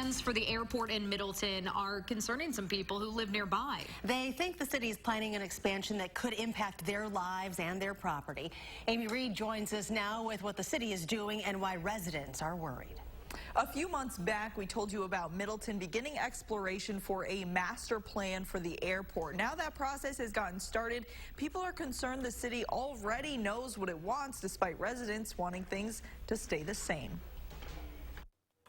Plans for the airport in Middleton are concerning some people who live nearby. They think the city is planning an expansion that could impact their lives and their property. Amy Reid joins us now with what the city is doing and why residents are worried. A few months back, we told you about Middleton beginning exploration for a master plan for the airport. Now that process has gotten started, people are concerned the city already knows what it wants, despite residents wanting things to stay the same.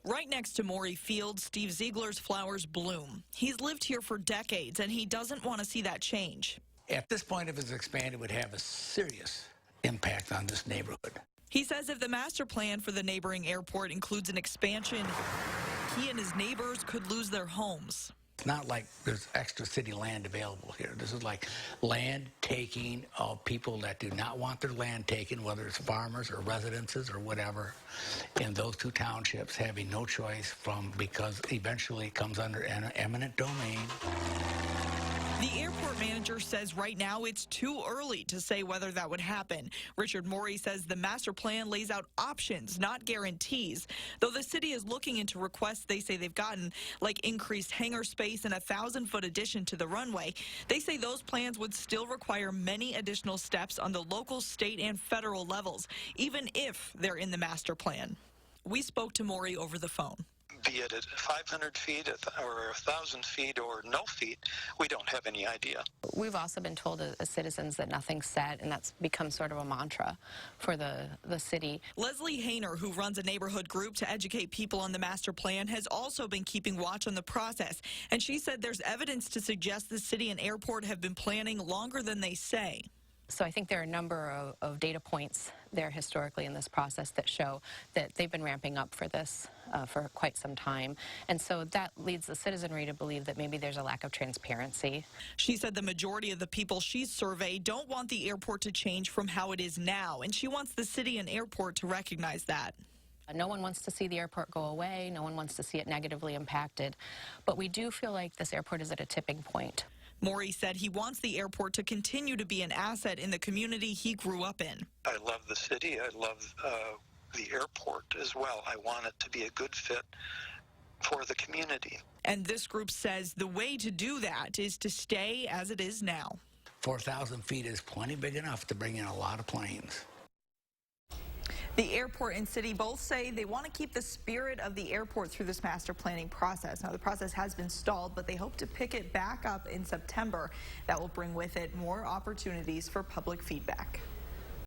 Right next to Morey Field, Steve Ziegler's flowers bloom. He's lived here for decades, and he doesn't want to see that change. At this point, if it's expanded, it would have a serious impact on this neighborhood. He says if the master plan for the neighboring airport includes an expansion, he and his neighbors could lose their homes. It's not like there's extra city land available here. This is like land taking of people that do not want their land taken, whether it's farmers or residences or whatever, in those two townships having no choice because eventually it comes under an eminent domain. The airport manager says right now it's too early to say whether that would happen. Richard Morey says the master plan lays out options, not guarantees, though the city is looking into requests they say they've gotten, like increased hangar space and a 1,000-foot addition to the runway. They say those plans would still require many additional steps on the local, state, and federal levels, even if they're in the master plan. We spoke to Morey over the phone. Be it at 500 feet or 1,000 feet or no feet, we don't have any idea. We've also been told as citizens that nothing's set, and that's become sort of a mantra for the city. Leslie Hayner, who runs a neighborhood group to educate people on the master plan, has also been keeping watch on the process, and she said there's evidence to suggest the city and airport have been planning longer than they say. So I think there are a number of data points there historically in this process that show that they've been ramping up for this for quite some time. And so that leads the citizenry to believe that maybe there's a lack of transparency. She said the majority of the people she's surveyed don't want the airport to change from how it is now, and she wants the city and airport to recognize that. No one wants to see the airport go away. No one wants to see it negatively impacted. But we do feel like this airport is at a tipping point. Morey said he wants the airport to continue to be an asset in the community he grew up in. I love the city. I love the airport as well. I want it to be a good fit for the community. And this group says the way to do that is to stay as it is now. 4,000 feet is plenty big enough to bring in a lot of planes. The airport and city both say they want to keep the spirit of the airport through this master planning process. Now, the process has been stalled, but they hope to pick it back up in September. That will bring with it more opportunities for public feedback.